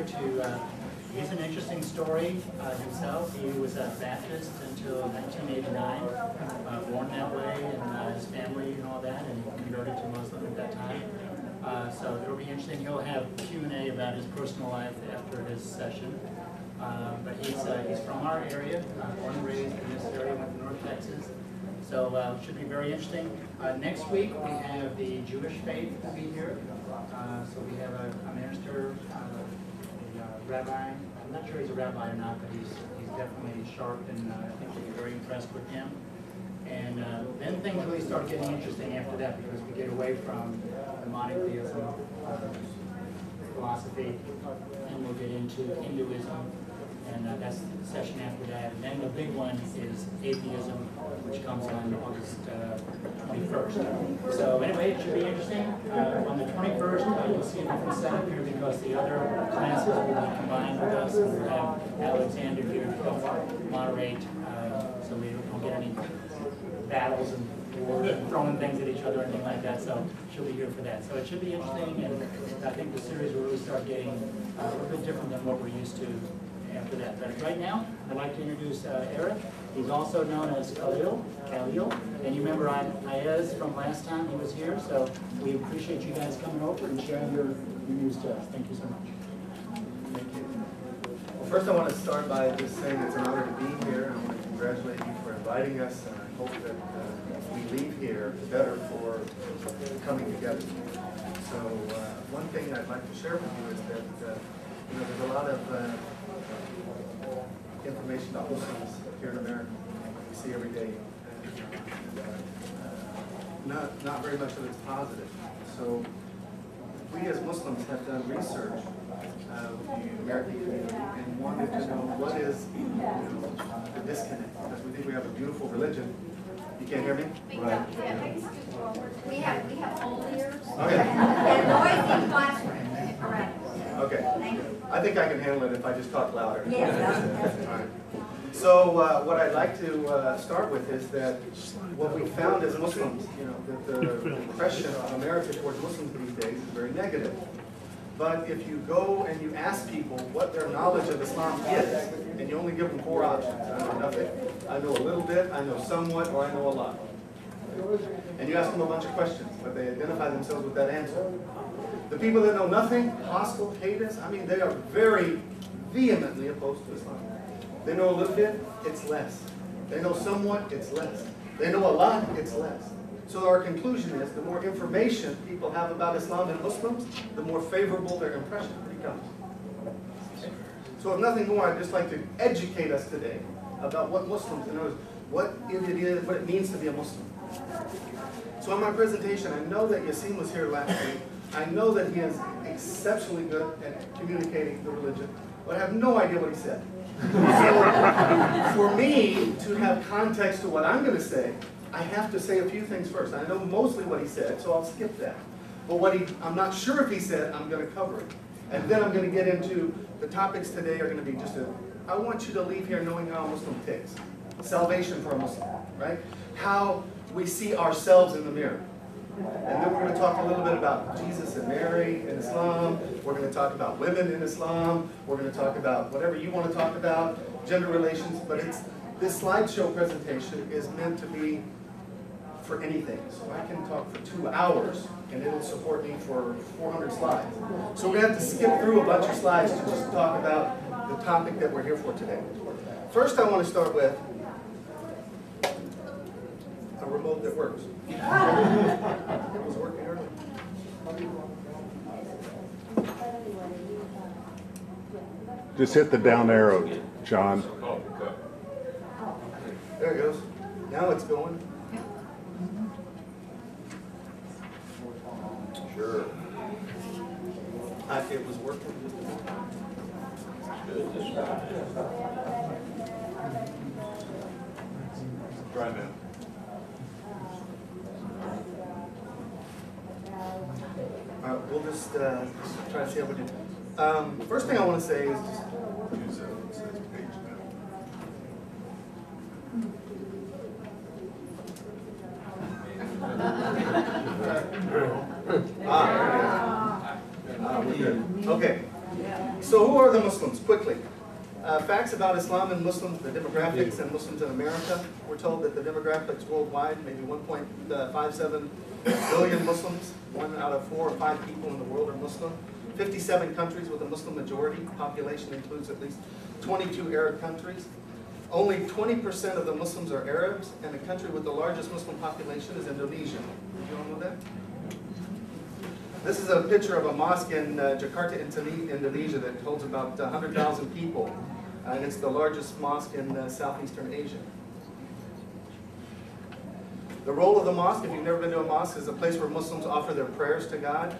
to, he's an interesting story himself. He was a Baptist until 1989, born that way, and his family and all that, and he converted to Muslim at that time. So it'll be interesting. He'll have Q&A about his personal life after his session. But he's from our area, born and raised in this area, went to North Texas. So it should be very interesting. Next week we have the Jewish faith will be here. So we have a minister, a rabbi. I'm not sure he's a rabbi or not, but he's definitely sharp, and I think we'll be very impressed with him. And then things really start getting interesting after that, because we get away from the monotheism philosophy, and we'll get into Hinduism, and that's the session after that. And then the big one is atheism, which comes on August 21st. So anyway, it should be interesting. On the 21st, you'll see a different setup here, because the other classes will be combined with us, and we'll have Alexander here to help moderate, so we don't get any battles and wars and throwing things at each other or anything like that. So she'll be here for that. So it should be interesting, and I think the series will really start getting a little bit different than what we're used to after that. But right now, I'd like to introduce Eric. He's also known as Khalil. And you remember Ayaz from last time he was here, so we appreciate you guys coming over and sharing your news to us. Thank you so much. Thank you. Well, first I want to start by just saying it's an honor to be here. I want to congratulate you for inviting us, and I hope that we leave here better for coming together. So one thing I'd like to share with you is that there's a lot of information about Muslims here in America we see every day. Not very much of it's positive. So we as Muslims have done research of the American community and wanted to know what is the disconnect, because we think we have a beautiful religion. You can't hear me? Right. We have old ears. Okay. And noisy classroom. Correct. Okay. I think I can handle it if I just talk louder. Yes. All right. So what I'd like to start with is that what we found as Muslims, that the impression of America towards Muslims these days is very negative. But if you go and you ask people what their knowledge of Islam is, and you only give them 4 options: I know nothing, I know a little bit, I know somewhat, or I know a lot. And you ask them a bunch of questions, but they identify themselves with that answer. The people that know nothing, hostile, hate us, I mean, they are very vehemently opposed to Islam. They know a little bit, it's less. They know somewhat, it's less. They know a lot, it's less. So our conclusion is the more information people have about Islam and Muslims, the more favorable their impression becomes. Okay? So if nothing more, I'd just like to educate us today about what Muslims know, what it is, what it means to be a Muslim. So in my presentation, I know that Yassin was here last week. I know that he is exceptionally good at communicating the religion, but I have no idea what he said. So for me to have context to what I'm going to say, I have to say a few things first. I know mostly what he said, so I'll skip that. But what I'm not sure if he said, I'm going to cover it. And then I'm going to get into the topics today are going to be I want you to leave here knowing how a Muslim ticks. Salvation for a Muslim, right? How we see ourselves in the mirror. And then we're going to talk a little bit about Jesus and Mary in Islam. We're going to talk about women in Islam. We're going to talk about whatever you want to talk about, gender relations. But this slideshow presentation is meant to be for anything. So I can talk for 2 hours, and it'll support me for 400 slides. So we're going to have to skip through a bunch of slides to just talk about the topic that we're here for today. First, I want to start with a remote that works. It was working earlier. Just hit the down arrow, John. There it goes. Now it's going. Sure. It was working. Good. This right. Try now. We'll just try to see how we do. First thing I want to say is just we're good. Okay. So who are the Muslims? Quickly. Facts about Islam and Muslims, the demographics and Muslims in America. We're told that the demographics worldwide, maybe 1.57 billion Muslims. 1 out of 4 or 5 people in the world are Muslim. 57 countries with a Muslim majority. Population includes at least 22 Arab countries. Only 20% of the Muslims are Arabs, and the country with the largest Muslim population is Indonesia. Did you all know that? This is a picture of a mosque in Jakarta, Indonesia that holds about 100,000 people. And it's the largest mosque in Southeastern Asia. The role of the mosque, if you've never been to a mosque, is a place where Muslims offer their prayers to God.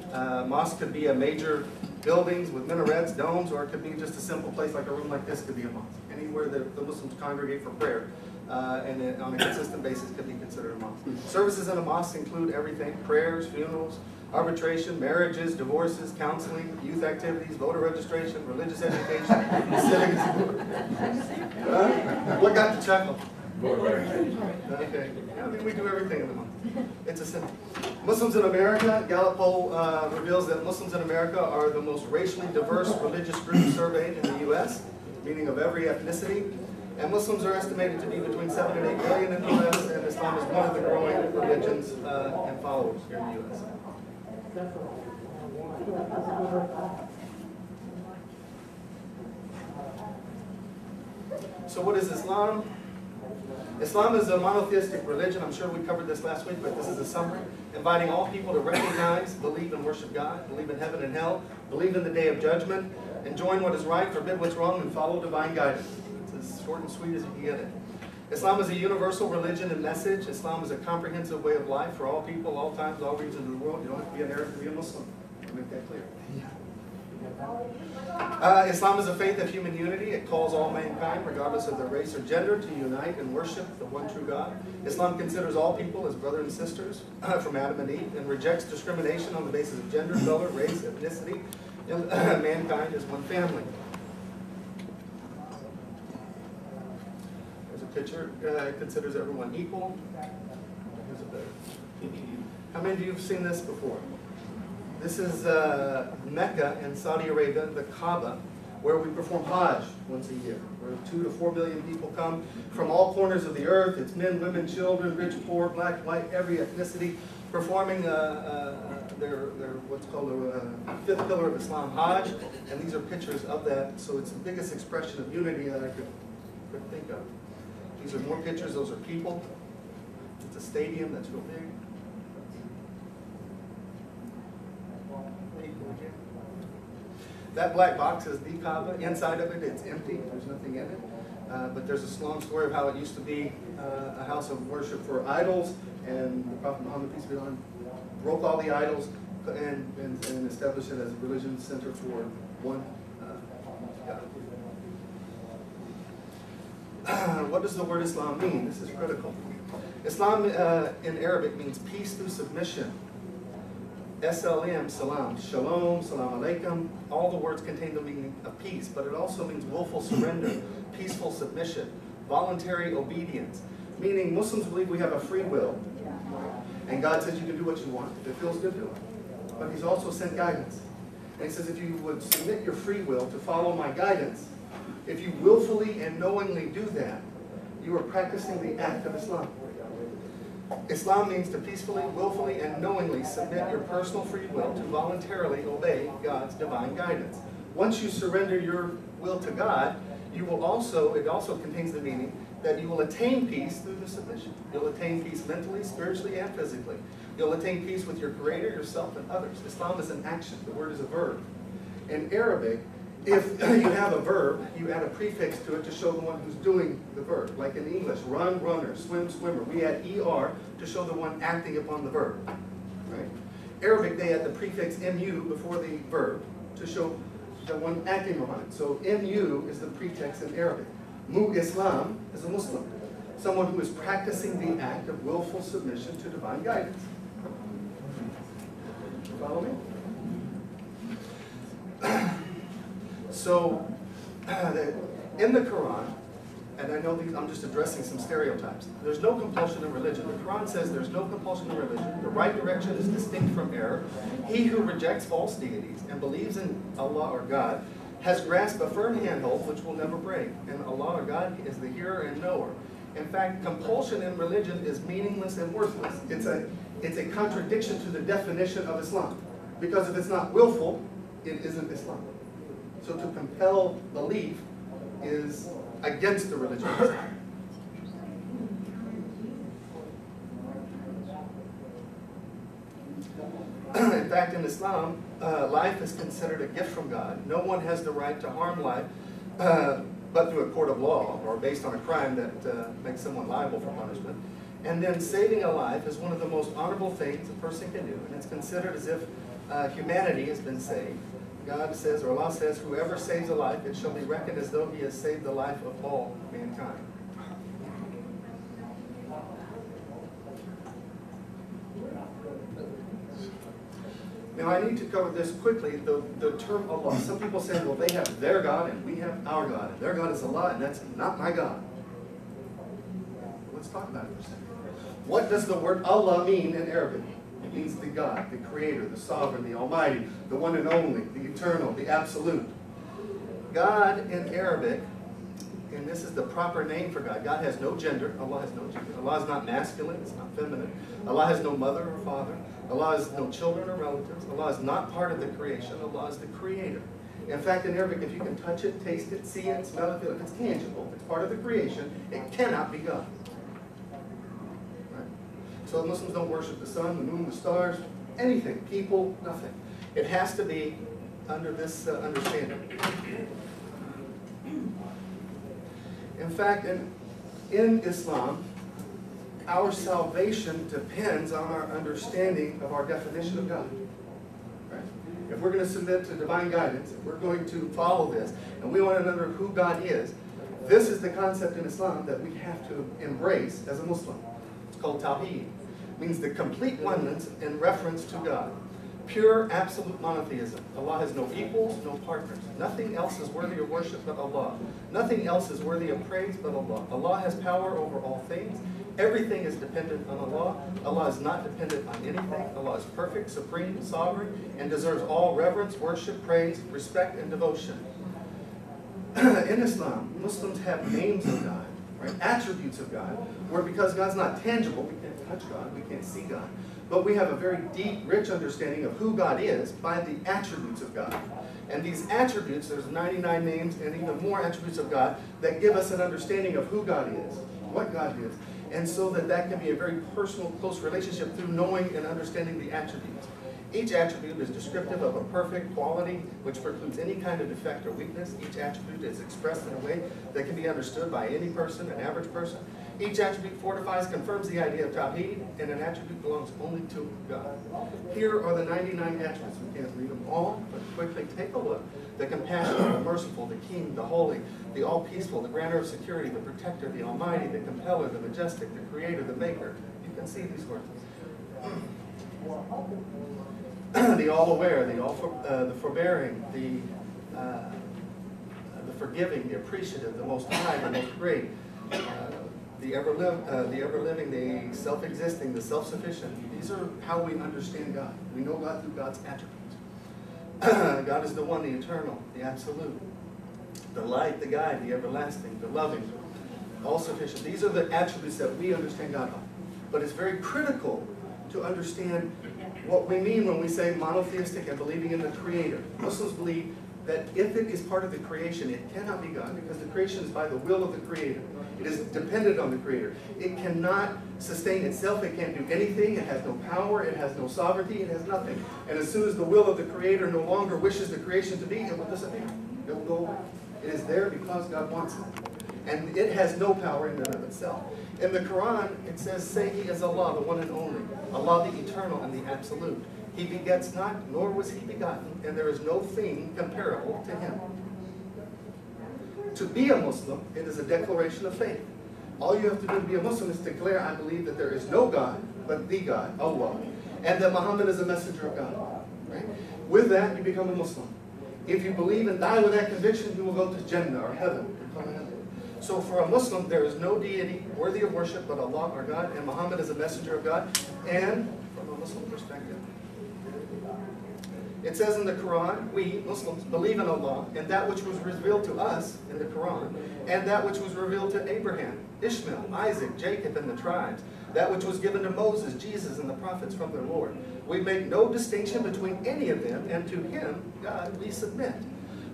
Mosque could be a major buildings with minarets, domes, or it could be just a simple place like a room like this could be a mosque. Anywhere that the Muslims congregate for prayer and it, on a consistent basis could be considered a mosque. Services in a mosque include everything: prayers, funerals, arbitration, marriages, divorces, counseling, youth activities, voter registration, religious education, civics. What got the chuckle? Okay. I mean, we do everything in the month. It's a simple. Muslims in America, Gallup poll reveals that Muslims in America are the most racially diverse religious group surveyed in the U.S., meaning of every ethnicity. And Muslims are estimated to be between 7 and 8 million in the U.S., and Islam is one of the growing religions and followers here in the U.S. So what is Islam? Islam is a monotheistic religion. I'm sure we covered this last week, but this is a summary. Inviting all people to recognize, believe and worship God, believe in heaven and hell, believe in the day of judgment, enjoin what is right, forbid what's wrong, and follow divine guidance. It's as short and sweet as you can get it. Islam is a universal religion and message. Islam is a comprehensive way of life for all people, all times, all regions of the world. You don't have to be an Arab to be a Muslim. I'll make that clear. Islam is a faith of human unity. It calls all mankind, regardless of their race or gender, to unite and worship the one true God. Islam considers all people as brothers and sisters from Adam and Eve and rejects discrimination on the basis of gender, color, race, ethnicity. Mankind is one family. There's a picture. It considers everyone equal. Here's a better. How many of you have seen this before? This is Mecca in Saudi Arabia, the Kaaba, where we perform Hajj once a year, where 2 to 4 billion people come from all corners of the earth. It's men, women, children, rich, poor, black, white, every ethnicity, performing their what's called the 5th pillar of Islam, Hajj, and these are pictures of that. So it's the biggest expression of unity that I could think of. These are more pictures. Those are people. It's a stadium that's real big. That black box is the Kaaba. Inside of it, it's empty. There's nothing in it. But there's a long story of how it used to be a house of worship for idols, and the Prophet Muhammad, peace be upon him, broke all the idols and established it as a religion center for one God. What does the word Islam mean? This is critical. Islam in Arabic means peace through submission. SLM, salam, shalom, salam alaikum, all the words contain the meaning of peace, but it also means willful surrender, peaceful submission, voluntary obedience, meaning Muslims believe we have a free will, and God says you can do what you want. If it feels good, do it. But He's also sent guidance. And He says if you would submit your free will to follow my guidance, if you willfully and knowingly do that, you are practicing the act of Islam. Islam means to peacefully, willfully, and knowingly submit your personal free will to voluntarily obey God's divine guidance. Once you surrender your will to God, it also contains the meaning that you will attain peace through the submission. You'll attain peace mentally, spiritually, and physically. You'll attain peace with your Creator, yourself, and others. Islam is an action. The word is a verb. In Arabic, if you have a verb, you add a prefix to it to show the one who's doing the verb. Like in English, run, runner, swim, swimmer. We add ER to show the one acting upon the verb. Right? Arabic, they add the prefix MU before the verb to show the one acting upon it. So MU is the pretext in Arabic. Islam is a Muslim. Someone who is practicing the act of willful submission to divine guidance. Follow me? So, in the Quran, and I know I'm just addressing some stereotypes, there's no compulsion in religion. The Quran says there's no compulsion in religion. The right direction is distinct from error. He who rejects false deities and believes in Allah or God has grasped a firm handhold which will never break, and Allah, our God, is the hearer and knower. In fact, compulsion in religion is meaningless and worthless. It's a contradiction to the definition of Islam. Because if it's not willful, it isn't Islam. So to compel belief is against the religion of Islam. In fact, in Islam, life is considered a gift from God. No one has the right to harm life but through a court of law or based on a crime that makes someone liable for punishment. And then saving a life is one of the most honorable things a person can do, and it's considered as if humanity has been saved. God says, or Allah says, whoever saves a life, it shall be reckoned as though he has saved the life of all mankind. Now I need to cover this quickly, the term Allah. Some people say, well, they have their God and we have our God, and their God is Allah and that's not my God. Let's talk about it for a second. What does the word Allah mean in Arabic? It means the God, the Creator, the Sovereign, the Almighty, the One and Only, the Eternal, the Absolute. God in Arabic, and this is the proper name for God. God has no gender. Allah has no gender. Allah is not masculine. It's not feminine. Allah has no mother or father. Allah has no children or relatives. Allah is not part of the creation. Allah is the Creator. In fact, in Arabic, if you can touch it, taste it, see it, smell it, feel it, if it's tangible, if it's part of the creation, it cannot be God. Right? So Muslims don't worship the sun, the moon, the stars, anything, people, nothing. It has to be under this understanding. In fact, in Islam, our salvation depends on our understanding of our definition of God. Right? If we're going to submit to divine guidance, if we're going to follow this, and we want to know who God is, this is the concept in Islam that we have to embrace as a Muslim. It's called Tawheed. It means the complete oneness in reference to God. Pure, absolute monotheism. Allah has no equals, no partners. Nothing else is worthy of worship but Allah. Nothing else is worthy of praise but Allah. Allah has power over all things. Everything is dependent on Allah. Allah is not dependent on anything. Allah is perfect, supreme, sovereign, and deserves all reverence, worship, praise, respect, and devotion. In Islam, Muslims have names of God, right? Attributes of God, where because God's not tangible, we can't touch God, we can't see God. But we have a very deep, rich understanding of who God is by the attributes of God. And these attributes, there's 99 names and even more attributes of God that give us an understanding of who God is, what God is. And so that can be a very personal, close relationship through knowing and understanding the attributes. Each attribute is descriptive of a perfect quality which precludes any kind of defect or weakness. Each attribute is expressed in a way that can be understood by any person, an average person. Each attribute fortifies, confirms the idea of Tawheed, and an attribute belongs only to God. Here are the 99 attributes. We can't read them all, but quickly take a look. The compassionate, the merciful, the king, the holy, the all-peaceful, the grantor of security, the protector, the almighty, the compeller, the majestic, the creator, the maker. You can see these words. The all-aware, the forbearing, the forgiving, the appreciative, the most high, the most great, the ever-living, the self-existing, the self-sufficient. These are how we understand God. We know God through God's attributes. God is the one, the eternal, the absolute, the light, the guide, the everlasting, the loving, all-sufficient. These are the attributes that we understand God by. But it's very critical to understand what we mean when we say monotheistic and believing in the Creator. Muslims believe that if it is part of the creation, it cannot be God, because the creation is by the will of the Creator. It is dependent on the Creator. It cannot sustain itself. It can't do anything. It has no power. It has no sovereignty. It has nothing. And as soon as the will of the Creator no longer wishes the creation to be, it will disappear. It will go away. It is there because God wants it. And it has no power in and of itself. In the Quran, it says, say He is Allah, the one and only, Allah the eternal and the absolute. He begets not, nor was He begotten, and there is no thing comparable to Him. To be a Muslim, it is a declaration of faith. All you have to do to be a Muslim is declare, I believe that there is no God but the God, Allah, and that Muhammad is a messenger of God. Right? With that, you become a Muslim. If you believe and die with that conviction, you will go to Jannah, or heaven. So for a Muslim, there is no deity worthy of worship but Allah, our God, and Muhammad is a messenger of God. And from a Muslim perspective, It says in the Quran, we, Muslims, believe in Allah and that which was revealed to us in the Quran, and that which was revealed to Abraham, Ishmael, Isaac, Jacob, and the tribes, that which was given to Moses, Jesus, and the prophets from their Lord. We make no distinction between any of them, and to Him, God, we submit.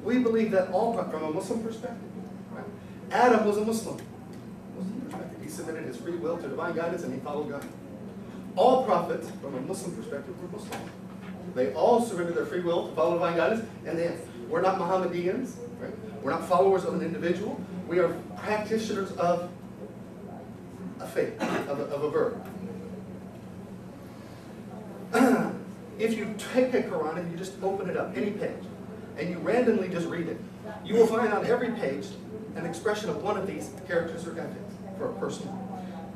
We believe that all, from a Muslim perspective, right? Adam was a Muslim. He submitted his free will to divine guidance and he followed God. All prophets, from a Muslim perspective, were Muslims. They all surrendered their free will to follow divine guidance, and we're not Mohammedans, right? We're not followers of an individual. We are practitioners of a faith, of a verb. If you take a Quran and you just open it up, any page, and you randomly just read it, you will find on every page an expression of one of these characters or ethics for a person.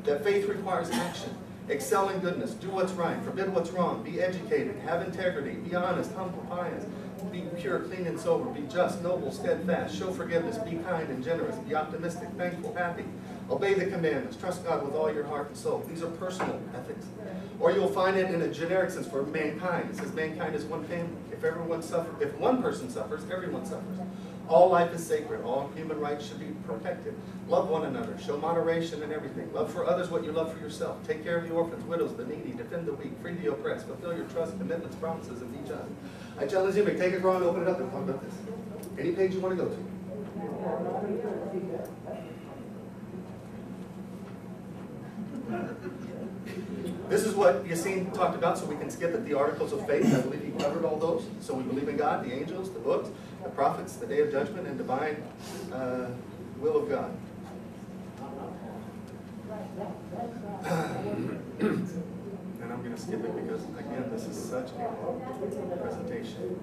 That faith requires action. Excel in goodness, do what's right, forbid what's wrong, be educated, have integrity, be honest, humble, pious, be pure, clean, and sober, be just, noble, steadfast, show forgiveness, be kind and generous, be optimistic, thankful, happy, obey the commandments, trust God with all your heart and soul. These are personal ethics. Or you'll find it in a generic sense for mankind. It says mankind is one family. If one person suffers, everyone suffers. All life is sacred. All human rights should be protected. Love one another. Show moderation in everything. Love for others what you love for yourself. Take care of the orphans, widows, the needy. Defend the weak. Free the oppressed. Fulfill your trust, commitments, promises, and be just. I challenge you to take a Quran, open it up, and talk about this. Any page you want to go to. This is what Yassine talked about, so we can skip it. The articles of faith, I believe he covered all those. So we believe in God, the angels, the books, the prophets, the day of judgment, and divine will of God. And I'm going to skip it because, again, this is such a long presentation.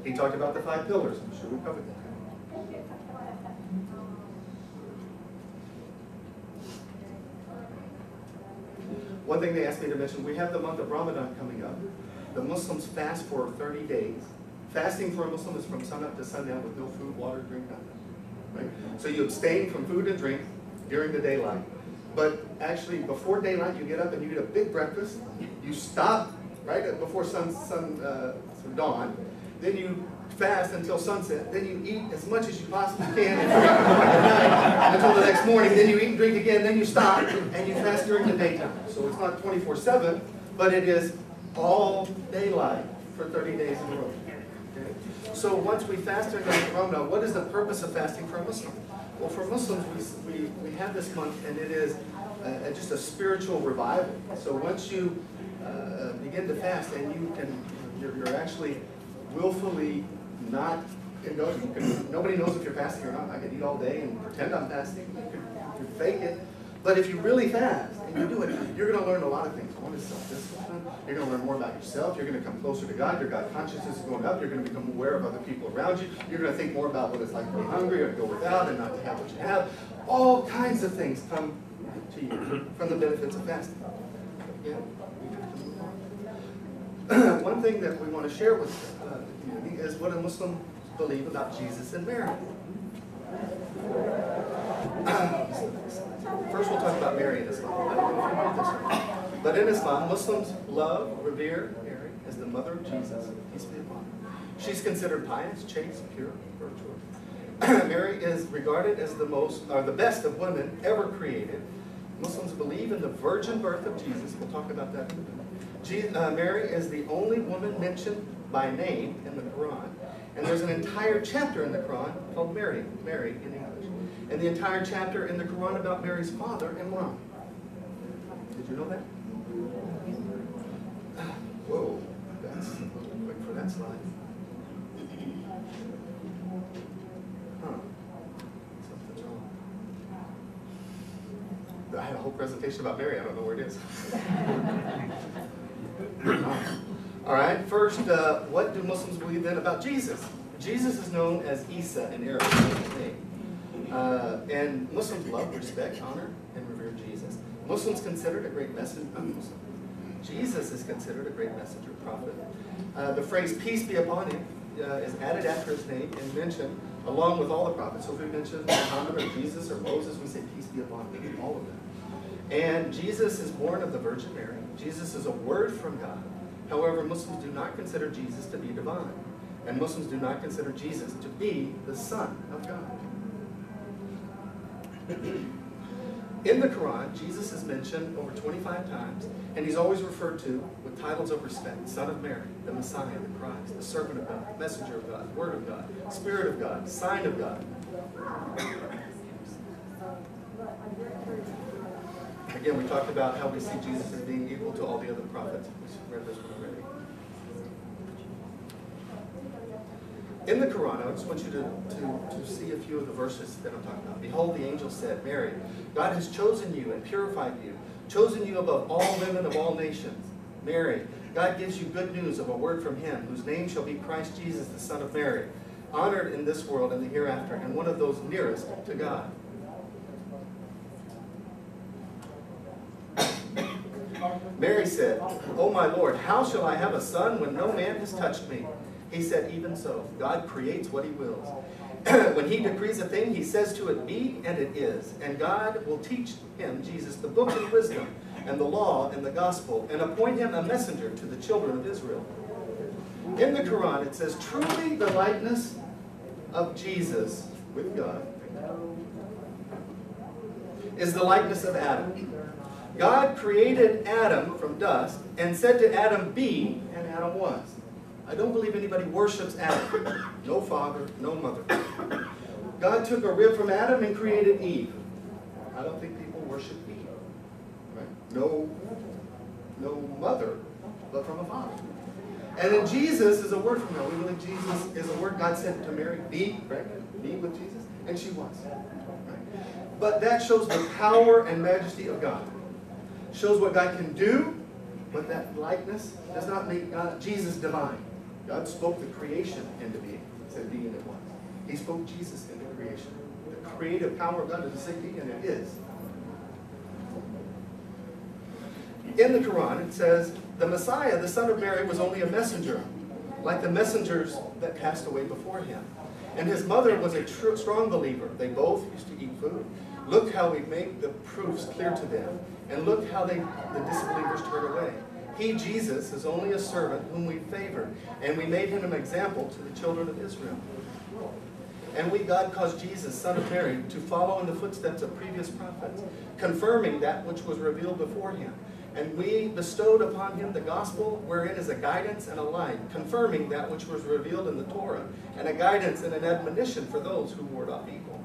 He talked about the 5 pillars. I'm sure we covered that. One thing they asked me to mention, we have the month of Ramadan coming up. The Muslims fast for 30 days. Fasting for a Muslim is from sunup to sundown with no food, water, drink, nothing. Right? So you abstain from food and drink during the daylight. But actually, before daylight, you get up and you eat a big breakfast. You stop right before dawn. Then you fast until sunset. Then you eat as much as you possibly can and drink at night until the next morning. Then you eat and drink again. Then you stop and you fast during the daytime. So it's not 24/7, but it is all daylight for 30 days in a row. Okay? So once we fast during Ramadan, what is the purpose of fasting for a Muslim? Well, for Muslims, we have this month, and it is just a spiritual revival. So once you begin to fast, and you're actually willfully not indulging. Nobody knows if you're fasting or not. I could eat all day and pretend I'm fasting. You could fake it. But if you really fast and you do it, you're going to learn a lot of things. One is self-discipline. You're going to learn more about yourself. You're going to come closer to God. Your God consciousness is going up. You're going to become aware of other people around you. You're going to think more about what it's like to be hungry or to go without and not to have what you have. All kinds of things come to you from the benefits of fasting. Yeah. One thing that we want to share with the community is what a Muslim believe about Jesus and Mary. First, we'll talk about Mary in Islam. I don't know if you know this, but in Islam, Muslims love, revere Mary as the mother of Jesus, peace be upon her. She's considered pious, chaste, pure, virtuous. Mary is regarded as the best of women ever created. Muslims believe in the virgin birth of Jesus. We'll talk about that in a minute. Mary is the only woman mentioned by name in the Quran, and there's an entire chapter in the Quran called Mary in English, and the entire chapter in the Quran about Mary's father, Imran. Did you know that? Whoa, that's a little quick for that slide. Huh. Something's wrong. I had a whole presentation about Mary. I don't know where it is. All right, first, what do Muslims believe then about Jesus? Jesus is known as Isa in Arabic, his name. And Muslims love, respect, honor, and revere Jesus. Muslims considered a great messenger. Jesus is considered a great messenger, prophet. The phrase, peace be upon him, is added after his name and mentioned along with all the prophets. So if we mention Muhammad or Jesus or Moses, we say peace be upon them, all of them. And Jesus is born of the Virgin Mary. Jesus is a word from God. However, Muslims do not consider Jesus to be divine. And Muslims do not consider Jesus to be the Son of God. In the Quran, Jesus is mentioned over 25 times, and he's always referred to with titles of respect: Son of Mary, the Messiah, the Christ, the Servant of God, Messenger of God, Word of God, Spirit of God, Sign of God. Again, we talked about how we see Jesus as being equal to all the other prophets. We read this one already. In the Quran, I just want you to see a few of the verses that I'm talking about. Behold, the angel said, Mary, God has chosen you and purified you, chosen you above all women of all nations. Mary, God gives you good news of a word from him, whose name shall be Christ Jesus, the Son of Mary, honored in this world and the hereafter, and one of those nearest to God. Mary said, O my Lord, how shall I have a son when no man has touched me? He said, even so, God creates what he wills. When he decrees a thing, he says to it, be, and it is. And God will teach him, Jesus, the book and wisdom, and the law and the gospel, and appoint him a messenger to the children of Israel. In the Quran, it says, truly the likeness of Jesus with God is the likeness of Adam. God created Adam from dust and said to Adam, be, and Adam was. I don't believe anybody worships Adam. No father, no mother. God took a rib from Adam and created Eve. I don't think people worship Eve. Right? No mother, but from a father. And then Jesus is a word from God. We believe Jesus is a word God said to Mary, be pregnant, be with Jesus, and she was. Right? But that shows the power and majesty of God. Shows what God can do, but that likeness does not make God, Jesus divine. God spoke the creation into being. He said, be, and it was. He spoke Jesus into creation. The creative power of God is to say, be, and it is. In the Quran, it says, the Messiah, the Son of Mary, was only a messenger, like the messengers that passed away before him. And his mother was a strong believer. They both used to eat food. Look how we make the proofs clear to them. And look how the disbelievers turned away. He, Jesus, is only a servant whom we favored, and we made him an example to the children of Israel. And we, God, caused Jesus, Son of Mary, to follow in the footsteps of previous prophets, confirming that which was revealed before him. And we bestowed upon him the gospel, wherein is a guidance and a light, confirming that which was revealed in the Torah, and a guidance and an admonition for those who ward off evil.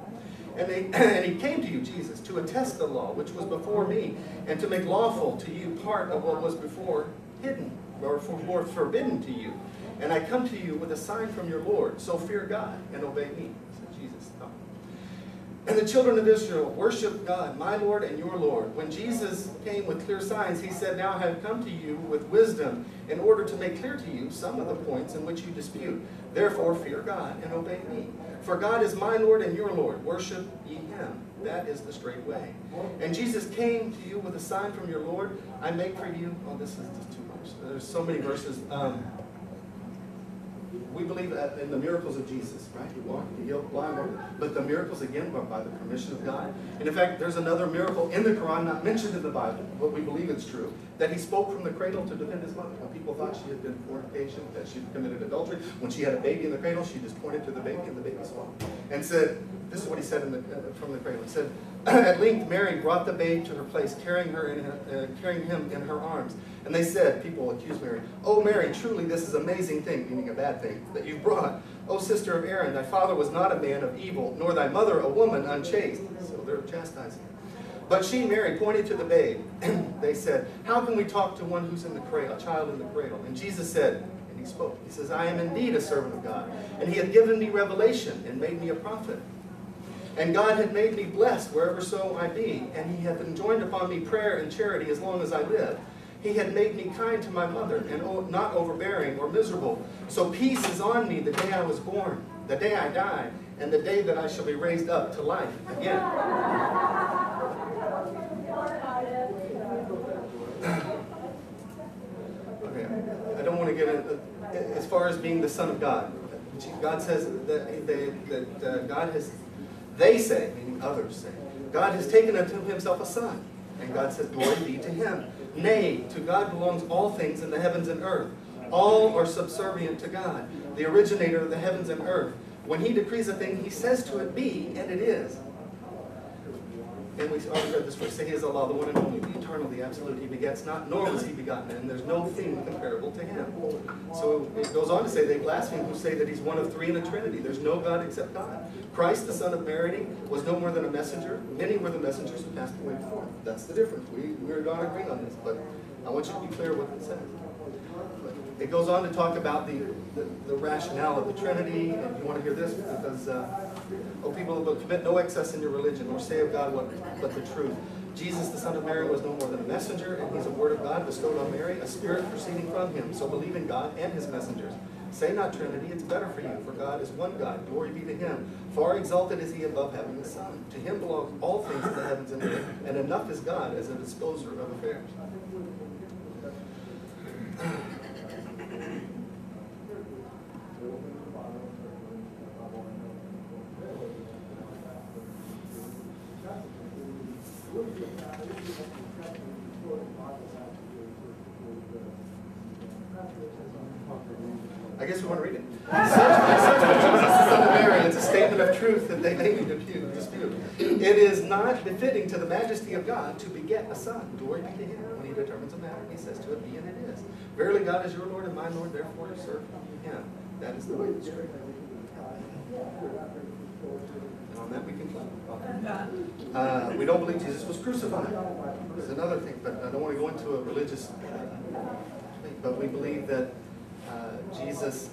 And he came to you, Jesus, to attest the law, which was before me, and to make lawful to you part of what was before hidden, or forbidden to you. And I come to you with a sign from your Lord, so fear God and obey me, said Jesus. And the children of Israel worship God, my Lord and your Lord. When Jesus came with clear signs, he said, now I have come to you with wisdom in order to make clear to you some of the points in which you dispute. Therefore, fear God and obey me. For God is my Lord and your Lord. Worship ye him. That is the straight way. And Jesus came to you with a sign from your Lord. I make for you, oh, this is just too much. There's so many verses. We believe in the miracles of Jesus, right? He walked, he healed blind, but the miracles, again, were by the permission of God. And in fact, there's another miracle in the Quran, not mentioned in the Bible, but we believe it's true, that he spoke from the cradle to defend his mother. When people thought she had been fornication, that she had committed adultery, when she had a baby in the cradle, she just pointed to the baby, and the baby swallowed. And said, this is what he said from the cradle. He said, at length Mary brought the babe to her place, carrying him in her arms. And they said, people accused Mary, oh Mary, truly this is an amazing thing, meaning a bad thing, that you've brought. O sister of Aaron, thy father was not a man of evil, nor thy mother a woman unchaste. So they're chastising her. But she, Mary, pointed to the babe, and they said, how can we talk to one who's in the cradle, a child in the cradle? And Jesus said, and he spoke, he says, I am indeed a servant of God, and he hath given me revelation and made me a prophet. And God had made me blessed wherever so I be, and he hath enjoined upon me prayer and charity as long as I live. He had made me kind to my mother, and not overbearing or miserable. So peace is on me the day I was born, the day I die, and the day that I shall be raised up to life again. Okay, I don't want to get into, as far as being the Son of God. God says that God has, they say, meaning others say, God has taken unto himself a son. And God says, glory be to him. Nay, to God belongs all things in the heavens and earth. All are subservient to God, the originator of the heavens and earth. When he decrees a thing, he says to it, be, and it is. And we already read this verse, say he is Allah, the one and only, the eternal, the absolute. He begets not, nor was he begotten, and there's no thing comparable to him. So it goes on to say, they blaspheme who say that he's one of three in a Trinity. There's no God except God. Christ, the son of Mary, was no more than a messenger. Many were the messengers who passed away before him. That's the difference. We're not agreeing on this, but I want you to be clear what it says. It goes on to talk about the rationale of the Trinity, and you want to hear this because, people will commit no excess in your religion, or say of God but the truth. Jesus, the son of Mary, was no more than a messenger, and he's a word of God bestowed on Mary, a spirit proceeding from him. So believe in God and his messengers. Say not Trinity, it's better for you, for God is one God. Glory be to him. Far exalted is he above having a son. To him belong all things in the heavens and earth, and enough is God as a disposer of affairs. I guess we want to read it. Such Jesus, the son of Mary, it's a statement of truth that they may dispute. It is not befitting to the majesty of God to beget a son. Glory be to him. When he determines a matter, he says to it, be, and it is. Verily God is your Lord and my Lord, therefore serve him. That is the way that's straight. And on that we can close. We don't believe Jesus was crucified. There's another thing, but I don't want to go into a religious thing. But we believe that Jesus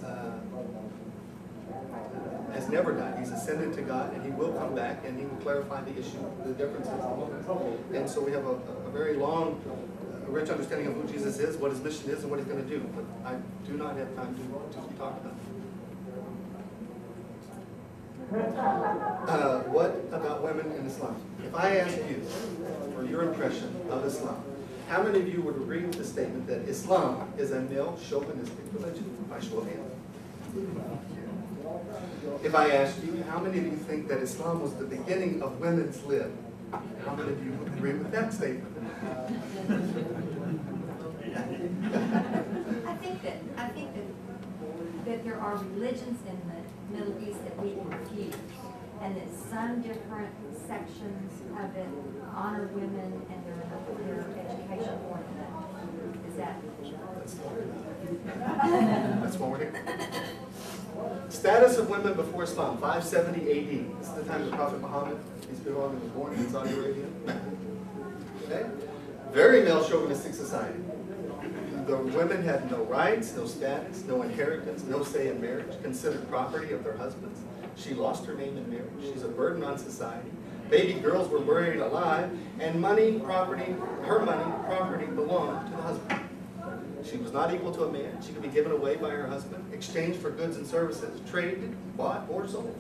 has never died. He's ascended to God, and he will come back, and he will clarify the issue, the differences. And so we have a very long, rich understanding of who Jesus is, what his mission is, and what he's going to do. But I do not have time to talk about it. What about women in Islam? If I ask you for your impression of Islam, how many of you would agree with the statement that Islam is a male chauvinistic religion? By show of hands. If I asked you, how many of you think that Islam was the beginning of women's lib? How many of you would agree with that statement? I think that there are religions in the Middle East that we refuse, and that some different sections of it honor women and their education for them. Is that? That's what we're here. Status of women before Islam, 570 AD. This is the time of the Prophet Muhammad. He's been on, was born in Saudi Arabia. Okay? Very male chauvinistic society. The women had no rights, no status, no inheritance, no say in marriage, considered property of their husbands. She lost her name in marriage. She's a burden on society. Baby girls were buried alive, and money, property, her money, property belonged to the husband. She was not equal to a man. She could be given away by her husband, exchanged for goods and services, traded, bought, or sold.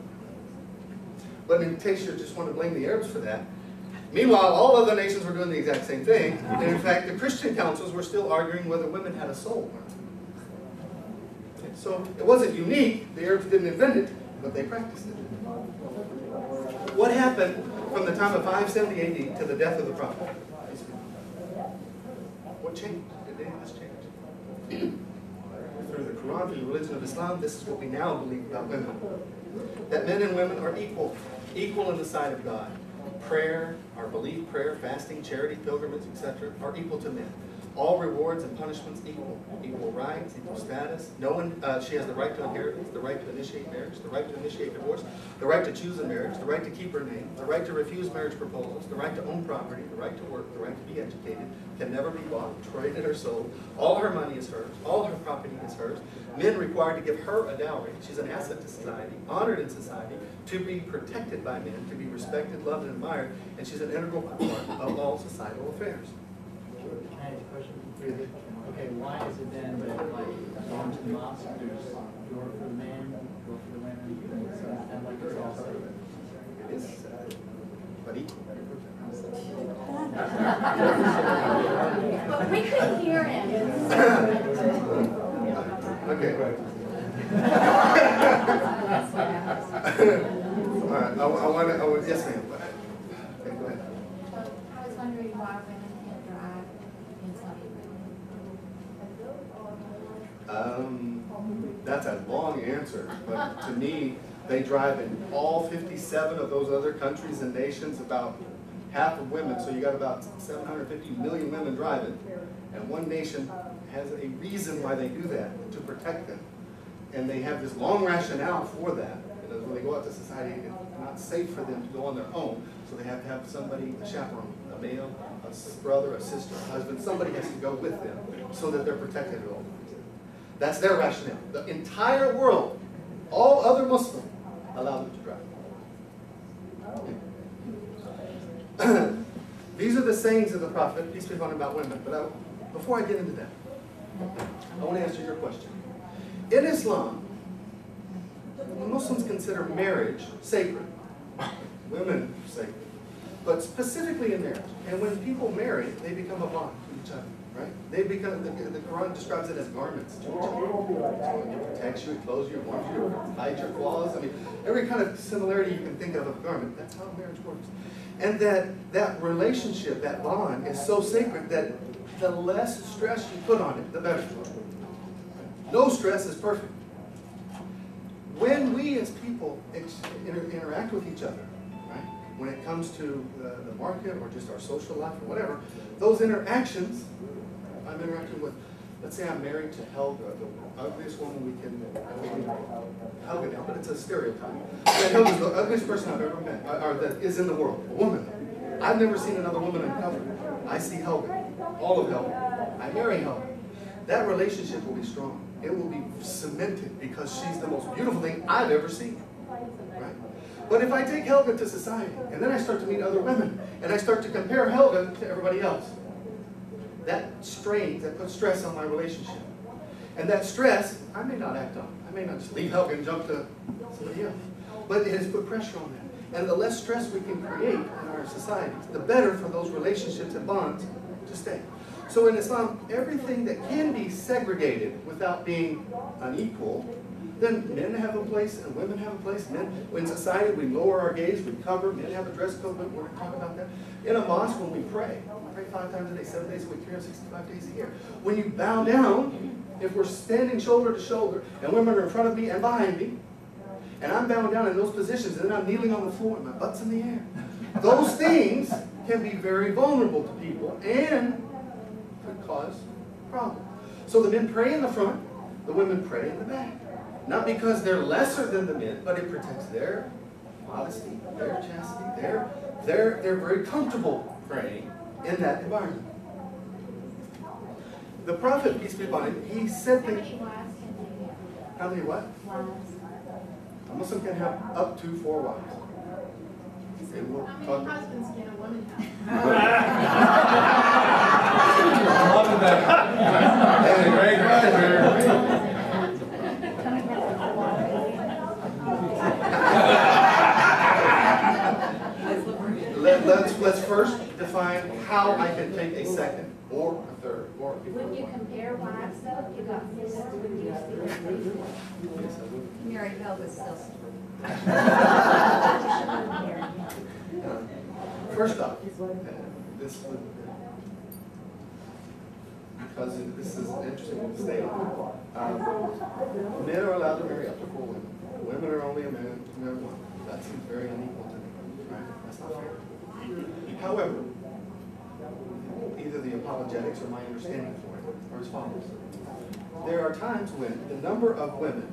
But in case you just want to blame the Arabs for that, meanwhile, all other nations were doing the exact same thing. And in fact, the Christian councils were still arguing whether women had a soul or not. So it wasn't unique. The Arabs didn't invent it, but they practiced it. What happened from the time of 570 AD to the death of the Prophet? What changed? Did any of this change? Through the Quran, through the religion of Islam, this is what we now believe about women. That men and women are equal in the sight of God. Prayer, our belief, prayer, fasting, charity, pilgrimage, etc., are equal to men. All rewards and punishments equal. Equal rights, equal status. No one, she has the right to inheritance, the right to initiate marriage, the right to initiate divorce, the right to choose a marriage, the right to keep her name, the right to refuse marriage proposals, the right to own property, the right to work, the right to be educated, can never be bought, traded, or sold. All her money is hers. All her property is hers. Men required to give her a dowry. She's an asset to society, honored in society, to be protected by men, to be respected, loved, and admired, and she's an integral part of all societal affairs. Can I ask a question? Okay, why is it then that like going to the mosque, there's door for the men, door for the women, and like it's all separate? It's but equal. But we couldn't hear him. Okay. yes, ma'am. Okay, go ahead. I was wondering why women can't drive in Saudi. That's a long answer, but to me, they drive in all 57 of those other countries and nations, about half of women, so you got about 750 million women driving, and one nation has a reason why they do that, to protect them. And they have this long rationale for that. Because when they go out to society, it's not safe for them to go on their own, so they have to have somebody, a chaperone, a male, a brother, a sister, a husband, somebody has to go with them so that they're protected at all times. That's their rationale. The entire world, all other Muslims, allow them to drive. These are the sayings of the Prophet, peace be upon him, about women. But before I get into that, I want to answer your question. In Islam, Muslims consider marriage sacred. Women sacred. But specifically in marriage. And when people marry, they become a bond to each other. Right? They become, the Quran describes it as garments to each other. So it protects you, it clothes you, it warms you, it hides your flaws. I mean, every kind of similarity you can think of a garment, that's how marriage works. And that relationship, that bond, is so sacred that the less stress you put on it, the better. No stress is perfect. When we as people interact with each other, right? When it comes to the market or just our social life or whatever, those interactions, I'm interacting with, let's say I'm married to Helga, the ugliest woman we can, Helga now, but it's a stereotype. Helga's the ugliest person I've ever met, or that is in the world, a woman. I've never seen another woman uncovered. I see Helga, all of Helga. I marry Helga. That relationship will be strong. It will be cemented because she's the most beautiful thing I've ever seen. Right? But if I take Helga to society, and then I start to meet other women, and I start to compare Helga to everybody else, that strains, that puts stress on my relationship. And that stress, I may not act on. I may not just leave Helga and jump to somebody else. But it has put pressure on that. And the less stress we can create in our society, the better for those relationships and bonds to stay. So in Islam, everything that can be segregated without being unequal, then men have a place and women have a place. Men, in society, we lower our gaze, we cover, men have a dress code, but we're going to talk about that. In a mosque, when we pray 5 times a day, 7 days a week, 365 days a year. When you bow down, if we're standing shoulder to shoulder, and women are in front of me and behind me, and I'm bowing down in those positions, and then I'm kneeling on the floor and my butt's in the air. Those things can be very vulnerable to people and could cause problems. So the men pray in the front, the women pray in the back. Not because they're lesser than the men, but it protects their modesty, their chastity, they're very comfortable praying in that environment. The Prophet, peace be upon him, he said that... How many what? A Muslim can have up to 4 wives. We'll How many husbands can a woman have? I love that. Let's first define how I can take a second or a third or a fourth. When you compare wives, though, you got this when you Mary Helga's still. First off, this would, because this is an interesting state. Men are allowed to marry up to 4 women. Women are only a man to marry 1. That seems very unequal to me. Right? That's not fair. However, either the apologetics or my understanding for it are as follows. There are times when the number of women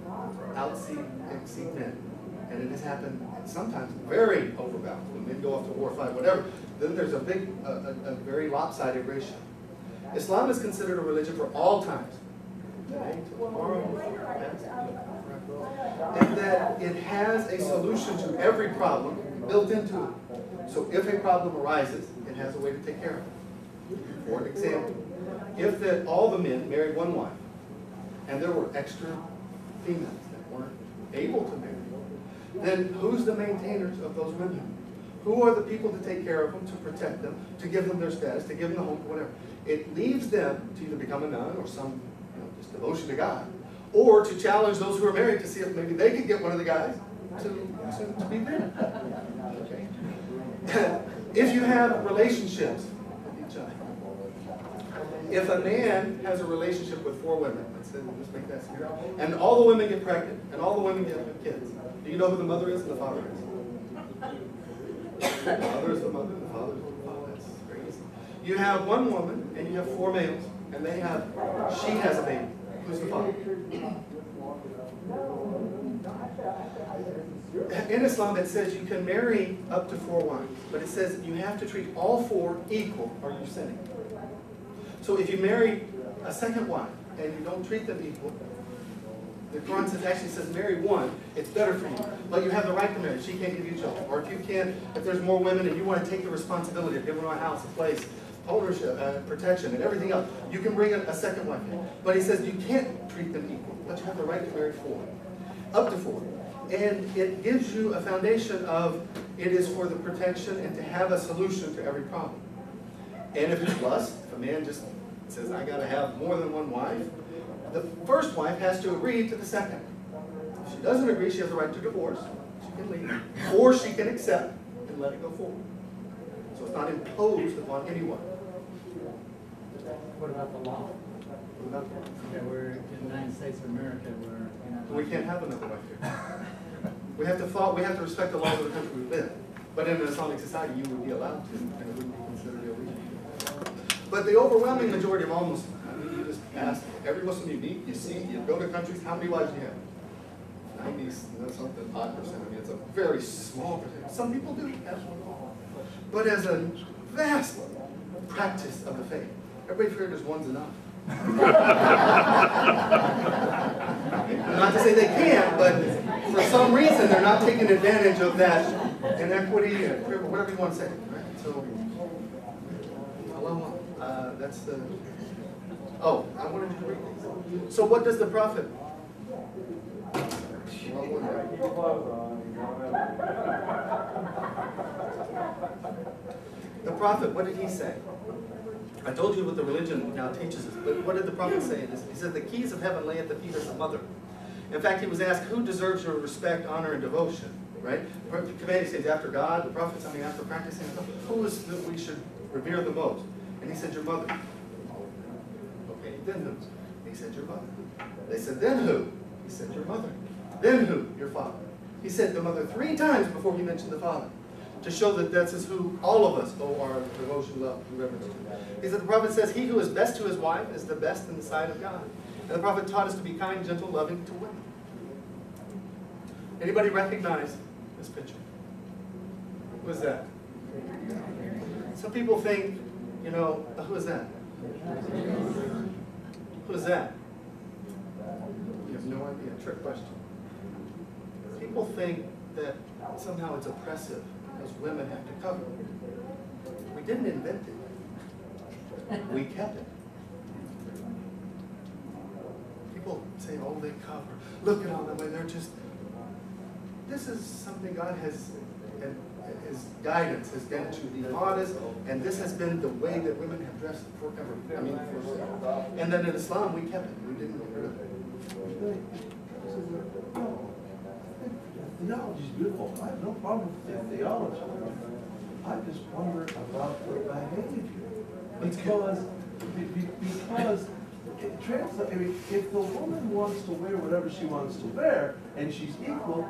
exceed men. And it has happened sometimes very overbalanced. When men go off to war, fight, whatever, then there's a big, a very lopsided ratio. Islam is considered a religion for all times. Today, tomorrow, and that it has a solution to every problem built into it. So if a problem arises, it has a way to take care of it. For example, if all the men married 1 wife, and there were extra females that weren't able to marry, then who's the maintainers of those women? Who are the people to take care of them, to protect them, to give them their status, to give them the home, whatever? It leaves them to either become a nun or some just devotion to God, or to challenge those who are married to see if maybe they could get one of the guys to be there. If you have relationships, if a man has a relationship with 4 women, let's make that clear, and all the women get pregnant, and all the women get kids, do you know who the mother is and the father is? The mother is the mother, the father is the father. That's crazy. You have one woman, and you have 4 males, and she has a baby. Who's the father? In Islam, it says you can marry up to 4 wives, but it says you have to treat all 4 equal, or you're sinning. So if you marry a second wife and you don't treat them equal, the Quran actually says marry one, it's better for you. But you have the right to marry. She can't give you children. Or if you can, if there's more women and you want to take the responsibility of giving her a house, a place, ownership, protection, and everything else, you can bring a second wife in. But he says you can't treat them equal, but you have the right to marry 4, up to 4. And it gives you a foundation of it is for the protection and to have a solution to every problem. And if it's lust, if a man just says, I got to have more than one wife, the first wife has to agree to the second. If she doesn't agree, she has the right to divorce. She can leave. Or she can accept and let it go forward. So it's not imposed upon anyone. What about the law? Yeah, we're in the United States of America, We can't have another wife here. We have to respect the laws of the country we live in. But in an Islamic society, you would be allowed to, and it wouldn't be considered illegal. But the overwhelming majority of all Muslims, I mean, you just ask every Muslim you meet, you see, you go to countries, how many wives do you have? 90, something odd percent. I mean, it's a very small percent. Some people do have one. But as a vast practice of the faith, everybody figured just one's enough. Not to say they can't, but for some reason they're not taking advantage of that inequity and whatever you want to say. Right? So, that's the. Oh, I wanted you to read these. So, what does the prophet? The prophet, what did he say? I told you what the religion now teaches us, but what did the prophet say? He said, the keys of heaven lay at the feet of the mother. In fact, he was asked, who deserves your respect, honor, and devotion? Right? The command says, after God, the prophets, after practicing, who is that we should revere the most? And he said, your mother. Okay, then who? He said, your mother. They said, then who? He said, your mother. Then who? Your father. He said the mother 3 times before he mentioned the father, to show that this is who all of us owe our devotion, love, and reverence to. He said the prophet says, he who is best to his wife is the best in the sight of God. And the prophet taught us to be kind, gentle, loving to women. Anybody recognize this picture? Who is that? Some people think, you know, who is that? Who is that? You have no idea. Trick question. People think that somehow it's oppressive because women have to cover. We didn't invent it. We kept it. People say, oh, they cover. Look at all the way they're just. This is something God has, and His guidance has been to be modest, and this has been the way that women have dressed for covering. And then in Islam, we kept it. We didn't get rid of it. Theology is beautiful. I have no problem with the theology. I just wonder about the behavior. Because it translates, I mean, if the woman wants to wear whatever she wants to wear, and she's equal,